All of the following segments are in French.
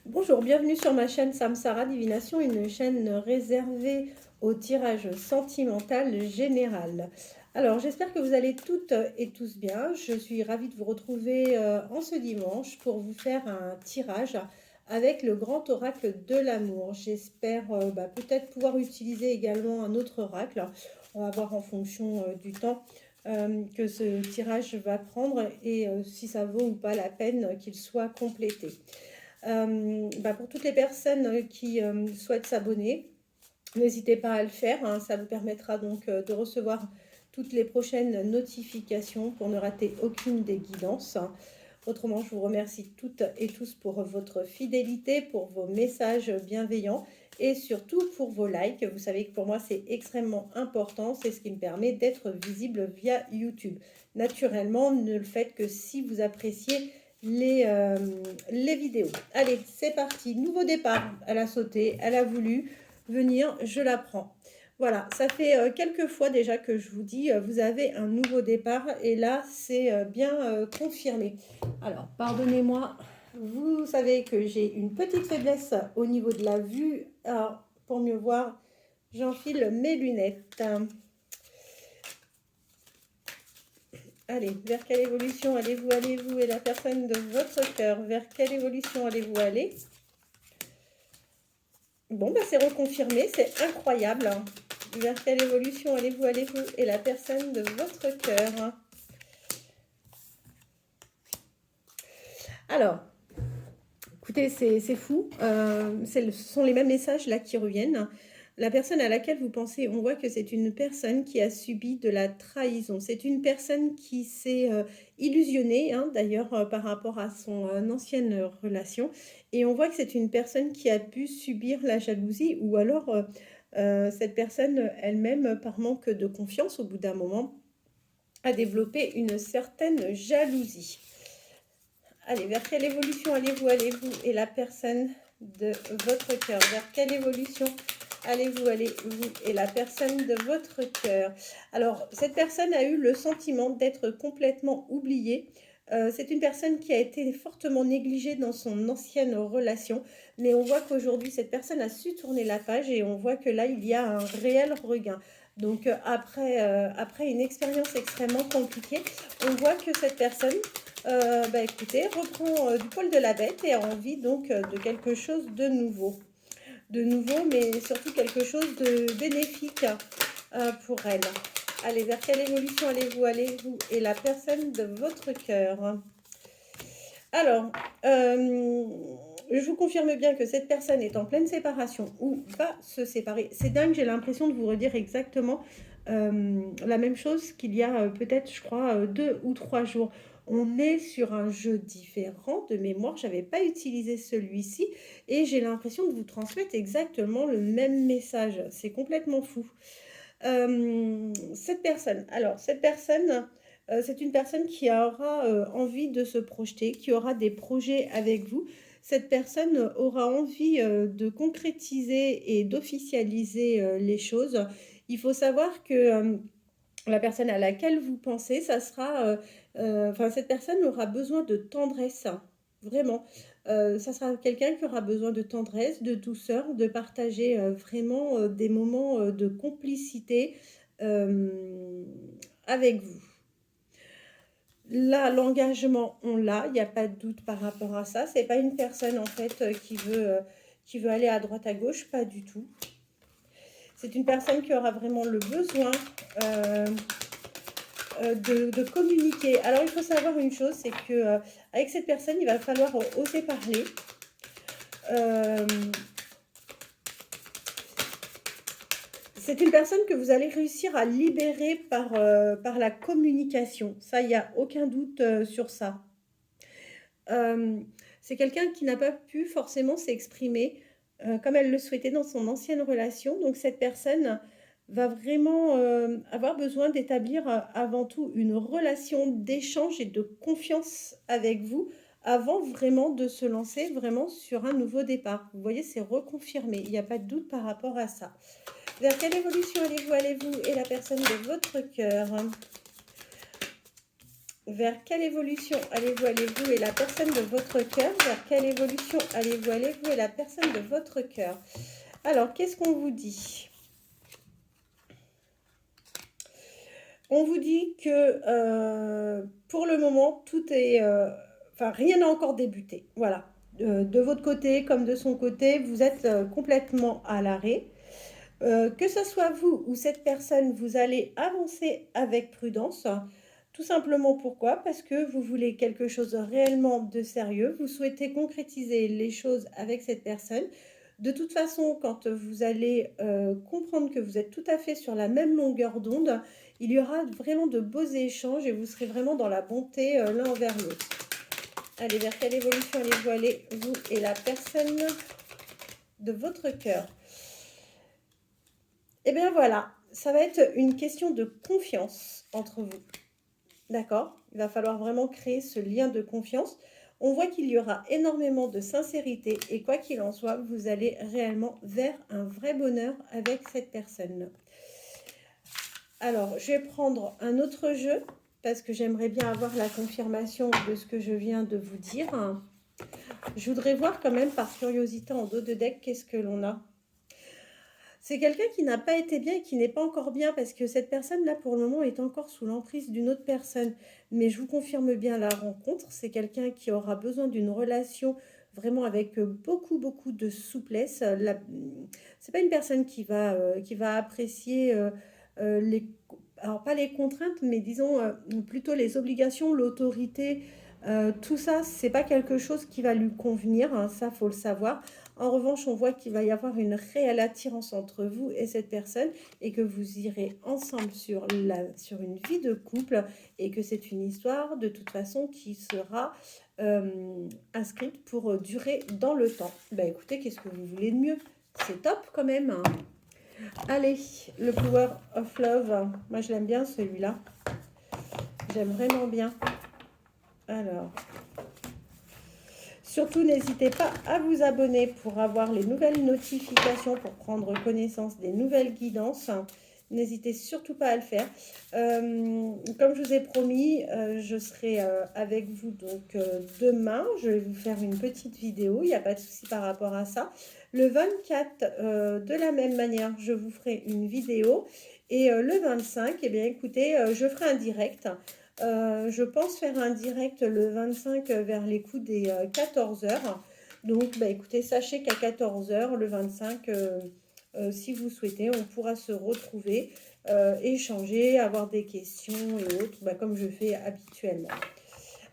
Bonjour, bienvenue sur ma chaîne Samsara Divination, une chaîne réservée au tirage sentimental général. Alors, j'espère que vous allez toutes et tous bien. Je suis ravie de vous retrouver en ce dimanche pour vous faire un tirage avec le grand oracle de l'amour. J'espère peut-être pouvoir utiliser également un autre oracle. On va voir en fonction du temps que ce tirage va prendre et si ça vaut ou pas la peine qu'il soit complété. Pour toutes les personnes qui souhaitent s'abonner, n'hésitez pas à le faire, hein, ça vous permettra donc de recevoir toutes les prochaines notifications pour ne rater aucune des guidances. Autrement, je vous remercie toutes et tous pour votre fidélité, pour vos messages bienveillants et surtout pour vos likes. Vous savez que pour moi, c'est extrêmement important. C'est ce qui me permet d'être visible via YouTube. Naturellement, ne le faites que si vous appréciez les vidéos. Allez, c'est parti. Nouveau départ. Elle a sauté, elle a voulu venir, je la prends. Voilà, ça fait quelques fois déjà que je vous dis, vous avez un nouveau départ et là, c'est bien confirmé. Alors, pardonnez-moi, vous savez que j'ai une petite faiblesse au niveau de la vue. Alors, pour mieux voir, j'enfile mes lunettes. Allez, vers quelle évolution allez-vous et la personne de votre cœur? Vers quelle évolution allez-vous aller? Bon, c'est reconfirmé, c'est incroyable. Vers quelle évolution allez-vous et la personne de votre cœur? Alors, écoutez, c'est fou. Ce sont les mêmes messages là qui reviennent. La personne à laquelle vous pensez, on voit que c'est une personne qui a subi de la trahison. C'est une personne qui s'est illusionnée, hein, d'ailleurs, par rapport à son ancienne relation. Et on voit que c'est une personne qui a pu subir la jalousie ou alors cette personne elle-même, par manque de confiance, au bout d'un moment, a développé une certaine jalousie. Allez, vers quelle évolution allez-vous et la personne de votre cœur? Vers quelle évolution allez-vous et la personne de votre cœur? Alors, cette personne a eu le sentiment d'être complètement oubliée. C'est une personne qui a été fortement négligée dans son ancienne relation, mais on voit qu'aujourd'hui, cette personne a su tourner la page et on voit que là, il y a un réel regain. Donc, après une expérience extrêmement compliquée, on voit que cette personne écoutez, reprend du poil de la bête et a envie donc de quelque chose de nouveau. De nouveau, mais surtout quelque chose de bénéfique pour elle. Allez, vers quelle évolution allez-vous et la personne de votre cœur? Alors, je vous confirme bien que cette personne est en pleine séparation ou va se séparer. C'est dingue, j'ai l'impression de vous redire exactement la même chose qu'il y a peut-être, je crois, 2 ou 3 jours. On est sur un jeu différent de mémoire. Je n'avais pas utilisé celui-ci et j'ai l'impression de vous transmettre exactement le même message. C'est complètement fou. Cette personne, c'est une personne qui aura envie de se projeter, qui aura des projets avec vous. Cette personne aura envie de concrétiser et d'officialiser les choses. Il faut savoir que la personne à laquelle vous pensez, cette personne aura besoin de tendresse, vraiment. Ça sera quelqu'un qui aura besoin de tendresse, de douceur, de partager vraiment des moments de complicité euh, avec vous. Là, l'engagement, on l'a, il n'y a pas de doute par rapport à ça. C'est pas une personne en fait qui veut aller à droite à gauche, pas du tout. C'est une personne qui aura vraiment le besoin de communiquer. Alors, il faut savoir une chose, c'est que avec cette personne, il va falloir oser parler. C'est une personne que vous allez réussir à libérer par la communication. Ça, il n'y a aucun doute sur ça. C'est quelqu'un qui n'a pas pu forcément s'exprimer comme elle le souhaitait dans son ancienne relation. Donc, cette personne va vraiment avoir besoin d'établir avant tout une relation d'échange et de confiance avec vous avant vraiment de se lancer vraiment sur un nouveau départ. Vous voyez, c'est reconfirmé. Il n'y a pas de doute par rapport à ça. Vers quelle évolution allez-vous et la personne de votre cœur? Vers quelle évolution allez-vous et la personne de votre cœur? Vers quelle évolution allez-vous et la personne de votre cœur? Alors, qu'est-ce qu'on vous dit? On vous dit que pour le moment, tout est... Enfin, rien n'a encore débuté. Voilà. De votre côté comme de son côté, vous êtes complètement à l'arrêt. Que ce soit vous ou cette personne, vous allez avancer avec prudence. Tout simplement pourquoi? Parce que vous voulez quelque chose réellement de sérieux. Vous souhaitez concrétiser les choses avec cette personne. De toute façon, quand vous allez comprendre que vous êtes tout à fait sur la même longueur d'onde, il y aura vraiment de beaux échanges et vous serez vraiment dans la bonté l'un envers l'autre. Allez, vers quelle évolution allez-vous vous et la personne de votre cœur? Eh bien voilà, ça va être une question de confiance entre vous. D'accord? Il va falloir vraiment créer ce lien de confiance. On voit qu'il y aura énormément de sincérité et quoi qu'il en soit, vous allez réellement vers un vrai bonheur avec cette personne. Alors, je vais prendre un autre jeu parce que j'aimerais bien avoir la confirmation de ce que je viens de vous dire. Je voudrais voir quand même par curiosité en dos de deck qu'est-ce que l'on a. C'est quelqu'un qui n'a pas été bien et qui n'est pas encore bien parce que cette personne-là, pour le moment, est encore sous l'emprise d'une autre personne. Mais je vous confirme bien la rencontre. C'est quelqu'un qui aura besoin d'une relation vraiment avec beaucoup, beaucoup de souplesse. C'est pas une personne qui va apprécier les... Alors, pas les contraintes, mais disons plutôt les obligations, l'autorité. Tout ça, c'est pas quelque chose qui va lui convenir. Hein, ça, faut le savoir. En revanche, on voit qu'il va y avoir une réelle attirance entre vous et cette personne et que vous irez ensemble sur une vie de couple et que c'est une histoire de toute façon qui sera inscrite pour durer dans le temps. Ben écoutez, qu'est-ce que vous voulez de mieux? C'est top quand même. Hein. Allez, le Power of Love. Moi, je l'aime bien celui-là. J'aime vraiment bien. Alors... Surtout, n'hésitez pas à vous abonner pour avoir les nouvelles notifications, pour prendre connaissance des nouvelles guidances. N'hésitez surtout pas à le faire. Comme je vous ai promis, je serai avec vous donc demain. Je vais vous faire une petite vidéo, il n'y a pas de souci par rapport à ça. Le 24, de la même manière, je vous ferai une vidéo. Et le 25, eh bien écoutez, je ferai un direct. Je pense faire un direct le 25 vers les coups des 14 h. Donc, bah, écoutez, sachez qu'à 14 h, le 25, si vous souhaitez, on pourra se retrouver, échanger, avoir des questions et autres, bah, comme je fais habituellement.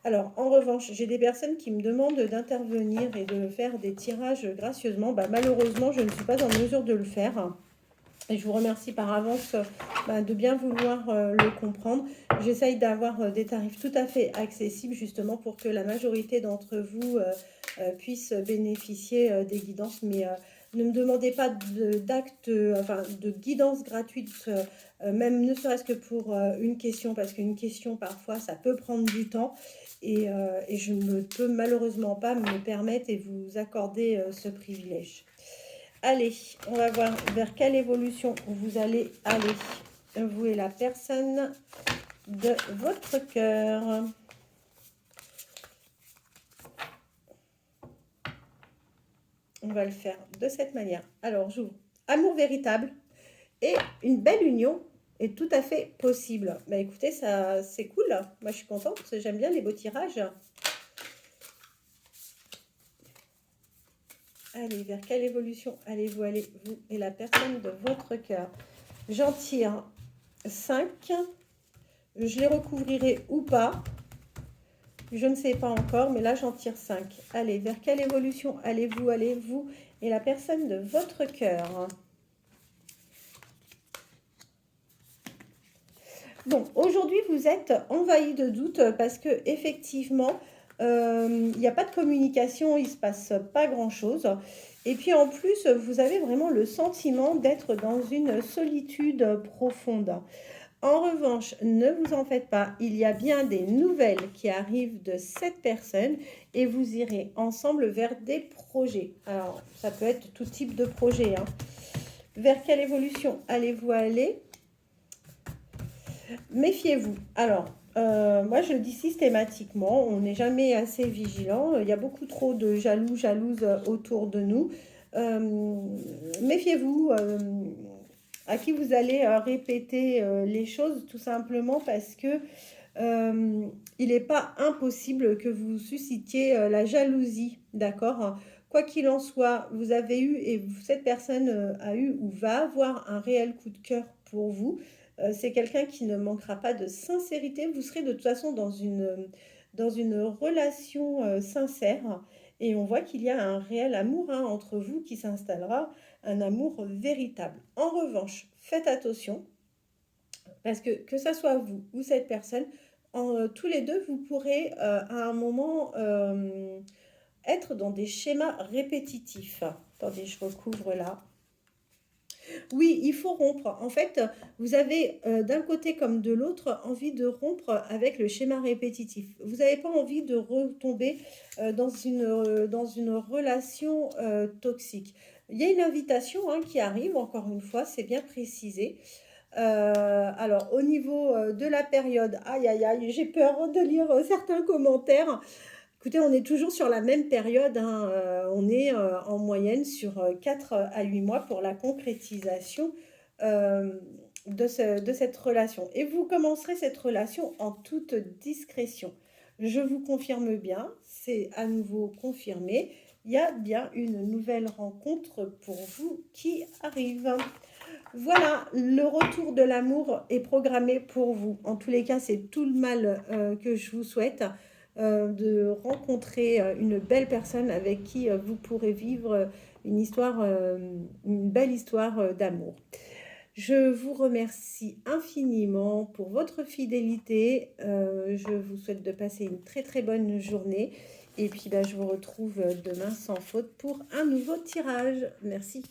Alors, en revanche, j'ai des personnes qui me demandent d'intervenir et de faire des tirages gracieusement. Bah, malheureusement, je ne suis pas en mesure de le faire. Et je vous remercie par avance de bien vouloir le comprendre. J'essaye d'avoir des tarifs tout à fait accessibles justement pour que la majorité d'entre vous puissent bénéficier des guidances. Mais ne me demandez pas de guidance gratuite, même ne serait-ce que pour une question, parce qu'une question parfois ça peut prendre du temps. Et je ne peux malheureusement pas me permettre et vous accorder ce privilège. Allez, on va voir vers quelle évolution vous allez aller, vous et la personne de votre cœur. On va le faire de cette manière. Alors, j'ouvre amour véritable et une belle union est tout à fait possible. Bah écoutez, ça c'est cool. Moi, je suis contente parce que j'aime bien les beaux tirages. Allez, vers quelle évolution allez-vous aller, vous et la personne de votre cœur? J'en tire 5. Je les recouvrirai ou pas. Je ne sais pas encore, mais là, j'en tire 5. Allez, vers quelle évolution allez-vous et la personne de votre cœur? Bon, aujourd'hui, vous êtes envahi de doutes parce que effectivement, il n'y a pas de communication, il ne se passe pas grand-chose. Et puis en plus, vous avez vraiment le sentiment d'être dans une solitude profonde. En revanche, ne vous en faites pas, il y a bien des nouvelles qui arrivent de cette personne et vous irez ensemble vers des projets. Alors, ça peut être tout type de projet. Hein. Vers quelle évolution allez-vous aller? Méfiez-vous. Alors, Moi, je le dis systématiquement, on n'est jamais assez vigilant. Il y a beaucoup trop de jaloux, jalouses autour de nous. Méfiez-vous à qui vous allez répéter les choses, tout simplement parce que euh, il n'est pas impossible que vous suscitiez la jalousie, d'accord? Quoi qu'il en soit, vous avez eu et cette personne a eu ou va avoir un réel coup de cœur pour vous. C'est quelqu'un qui ne manquera pas de sincérité. Vous serez de toute façon dans une relation sincère et on voit qu'il y a un réel amour hein, entre vous qui s'installera, un amour véritable. En revanche, faites attention parce que ça soit vous ou cette personne, tous les deux, vous pourrez à un moment être dans des schémas répétitifs. Attendez, je recouvre là. Oui, il faut rompre. En fait, vous avez d'un côté comme de l'autre envie de rompre avec le schéma répétitif. Vous n'avez pas envie de retomber dans une relation toxique. Il y a une invitation hein, qui arrive, encore une fois, c'est bien précisé. Alors, au niveau de la période, aïe aïe aïe, j'ai peur de lire certains commentaires. Écoutez, on est toujours sur la même période, hein, on est en moyenne sur 4 à 8 mois pour la concrétisation euh, de cette relation. Et vous commencerez cette relation en toute discrétion. Je vous confirme bien, c'est à nouveau confirmé, il y a bien une nouvelle rencontre pour vous qui arrive. Voilà, le retour de l'amour est programmé pour vous. En tous les cas, c'est tout le mal que je vous souhaite de rencontrer une belle personne avec qui vous pourrez vivre une histoire, une belle histoire d'amour. Je vous remercie infiniment pour votre fidélité. Je vous souhaite de passer une très très bonne journée. Et puis bah, je vous retrouve demain sans faute pour un nouveau tirage. Merci.